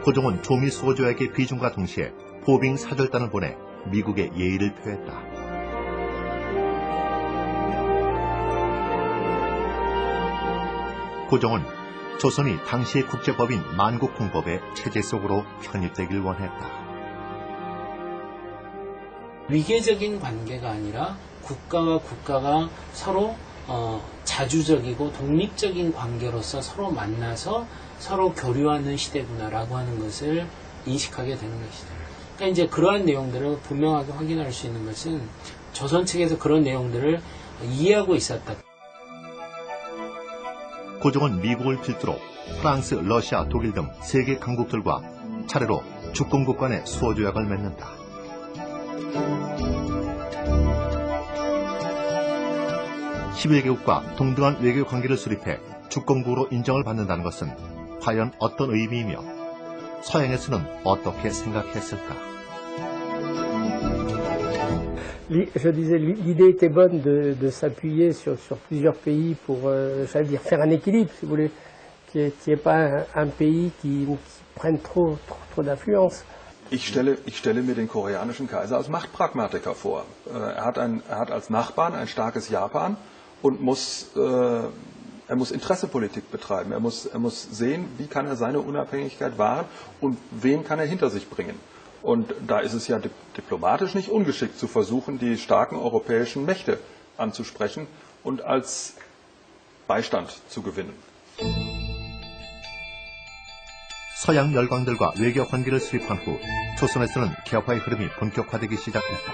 고종은 조미 수호조약의 비준과 동시에 포빙 사절단을 보내 미국에 예의를 표했다. 고종은 조선이 당시의 국제법인 만국공법의 체제 속으로 편입되길 원했다. 위계적인 관계가 아니라 국가와 국가가 서로 자주적이고 독립적인 관계로서 서로 만나서 서로 교류하는 시대구나라고 하는 것을 인식하게 되는 것이죠. 그러니까 이제 그러한 내용들을 분명하게 확인할 수 있는 것은 조선 측에서 그런 내용들을 이해하고 있었다. 고종은 미국을 필두로 프랑스, 러시아, 독일 등 세계 강국들과 차례로 주권국 간의 수호조약을 맺는다. (11개국과) 동등한 외교 관계를 수립해 주권국으로 인정을 받는다는 것은 과연 어떤 의미이며 서양에서는 어떻게 생각했을까? Je disais, l'idée était bonne de s'appuyer sur plusieurs pays pour, j'allais dire, faire un équilibre, si vous voulez, qu'il n'y ait pas un pays qui prenne trop d'influence. Ich stelle mir den koreanischen Kaiser als Machtpragmatiker vor. Er hat als Nachbarn ein starkes Japan und er muss Interessepolitik betreiben. Er muss sehen, wie kann er seine Unabhängigkeit wahren und wen kann er hinter sich bringen. Und da ist es ja diplomatisch nicht ungeschickt zu versuchen, die starken europäischen Mächte anzusprechen und als Beistand zu gewinnen. 서양 열강들과 외교 관계를 수립한 후 조선에서는 개화의 흐름이 본격화되기 시작했다.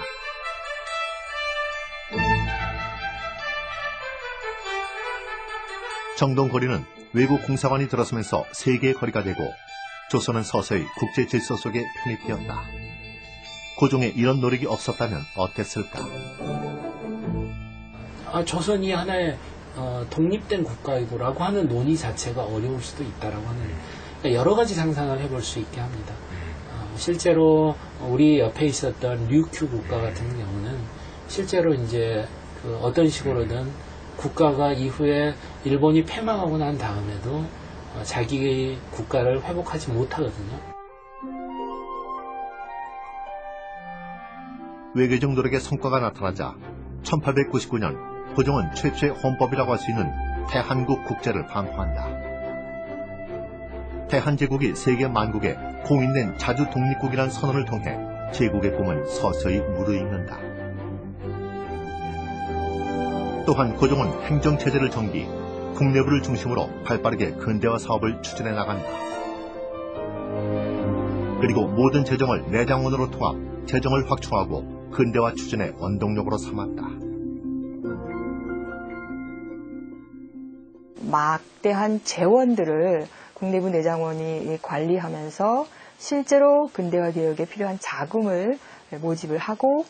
정동거리는 외국 공사관이 들어서면서 세계의 거리가 되고 조선은 서서히 국제 질서 속에 편입되었다. 고종의 이런 노력이 없었다면 어땠을까? 조선이 하나의 독립된 국가이고라고 하는 논의 자체가 어려울 수도 있다라고 하는 그러니까 여러 가지 상상을 해볼 수 있게 합니다. 실제로 우리 옆에 있었던 류큐 국가 같은 경우는 실제로 이제 어떤 식으로든 국가가 이후에 일본이 패망하고 난 다음에도 자기 국가를 회복하지 못하거든요. 외교적 노력의 성과가 나타나자 1899년 고종은 최초의 헌법이라고 할 수 있는 대한국 국제를 반포한다. 대한제국이 세계 만국에 공인된 자주 독립국이라는 선언을 통해 제국의 꿈은 서서히 무르익는다. 또한 고종은 행정체제를 정비, 국내부를 중심으로 발빠르게 근대화 사업을 추진해 나간다. 그리고 모든 재정을 내장원으로 통합, 재정을 확충하고 근대화 추진의 원동력으로 삼았다. 막대한 재원들을 국내부 내장원이 관리하면서 실제로 근대화 개혁에 필요한 자금을 모집을 하고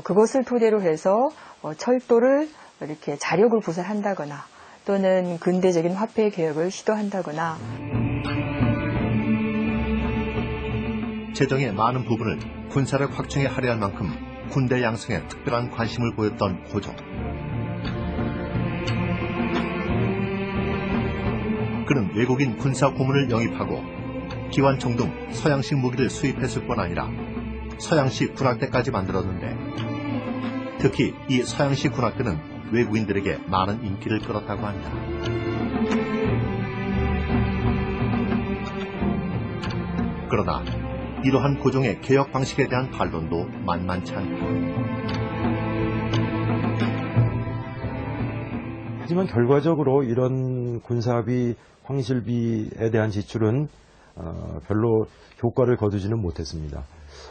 그것을 토대로 해서 철도를 이렇게 자력을 구사한다거나 또는 근대적인 화폐 개혁을 시도한다거나 재정의 많은 부분을 군사력 확충에 할애할 만큼 군대 양성에 특별한 관심을 보였던 고종. 그는 외국인 군사 고문을 영입하고 기관총 등 서양식 무기를 수입했을 뿐 아니라 서양식 군악대까지 만들었는데 특히 이 서양식 군악대는 외국인들에게 많은 인기를 끌었다고 한다. 그러나 이러한 고종의 개혁 방식에 대한 반론도 만만치 않다. 하지만 결과적으로 이런 군사비, 황실비에 대한 지출은 별로 효과를 거두지는 못했습니다.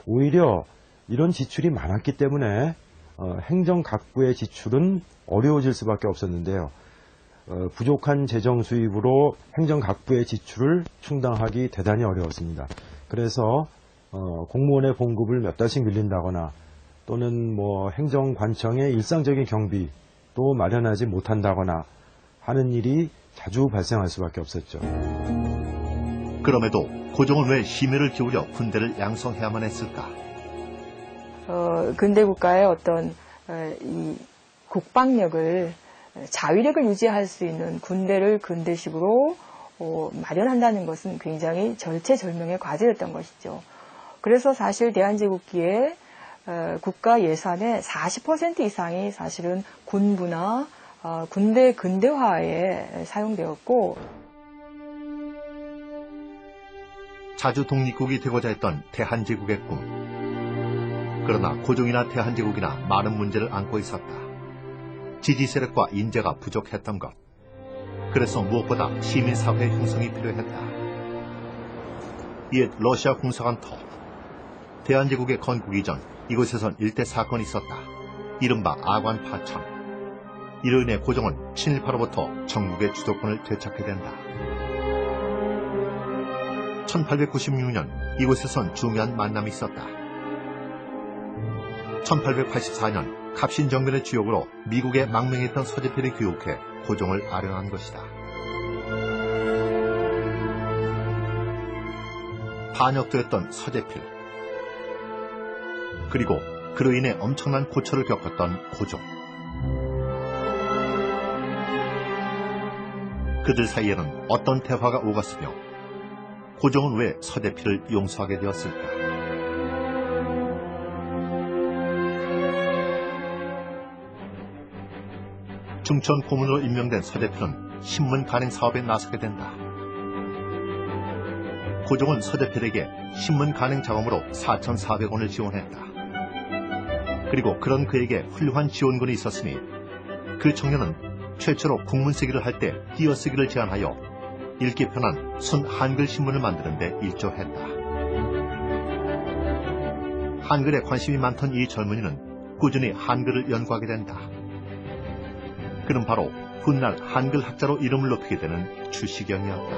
오히려 이런 지출이 많았기 때문에 행정각부의 지출은 어려워질 수밖에 없었는데요. 부족한 재정 수입으로 행정각부의 지출을 충당하기 대단히 어려웠습니다. 그래서 공무원의 봉급을 몇 달씩 밀린다거나 또는 행정관청의 일상적인 경비도 마련하지 못한다거나 하는 일이 자주 발생할 수밖에 없었죠. 그럼에도 고종은 왜 심혈을 기울여 군대를 양성해야만 했을까? 근대 국가의 어떤 이 국방력을 자위력을 유지할 수 있는 군대를 근대식으로 마련한다는 것은 굉장히 절체절명의 과제였던 것이죠. 그래서 사실 대한제국기에 국가 예산의 40% 이상이 사실은 군부나 군대 근대화에 사용되었고, 자주 독립국이 되고자 했던 대한제국의 꿈. 그러나 고종이나 대한제국이나 많은 문제를 안고 있었다. 지지 세력과 인재가 부족했던 것. 그래서 무엇보다 시민사회 형성이 필요했다. 이에 러시아 공사관 터. 대한제국의 건국 이전 이곳에선 일대 사건이 있었다. 이른바 아관 파천. 이로 인해 고종은 친일파로부터 전국의 주도권을 되찾게 된다. 1896년 이곳에선 중요한 만남이 있었다. 1884년 갑신정변의 주역으로 미국에 망명했던 서재필이 귀국해 고종을 아련한 것이다. 반역도였던 서재필, 그리고 그로 인해 엄청난 고초를 겪었던 고종. 그들 사이에는 어떤 대화가 오갔으며 고종은 왜 서재필을 용서하게 되었을까? 중천 고문으로 임명된 서재필은 신문 간행 사업에 나서게 된다. 고종은 서재필에게 신문 간행 자금으로 4,400원을 지원했다. 그리고 그런 그에게 훌륭한 지원군이 있었으니 그 청년은 최초로 국문쓰기를 할 때 띄어쓰기를 제안하여 읽기 편한 순 한글 신문을 만드는 데 일조했다. 한글에 관심이 많던 이 젊은이는 꾸준히 한글을 연구하게 된다. 그는 바로 훗날 한글 학자로 이름을 높이게 되는 추시경이었다.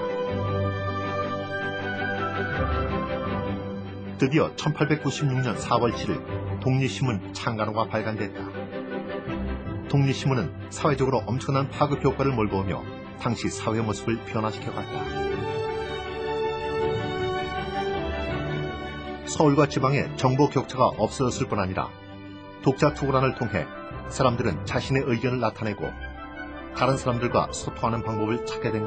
드디어 1896년 4월 7일 독립신문 창간호가 발간됐다. 독립신문은 사회적으로 엄청난 파급 효과를 몰고오며 당시 사회 모습을 변화시켜갔다. 서울과 지방의 정보 격차가 없어졌을 뿐 아니라 독자 투고란을 통해 사람들은 자신의 의견을 나타내고 다른 사람들과 소통하는 방법을 찾게 된 것.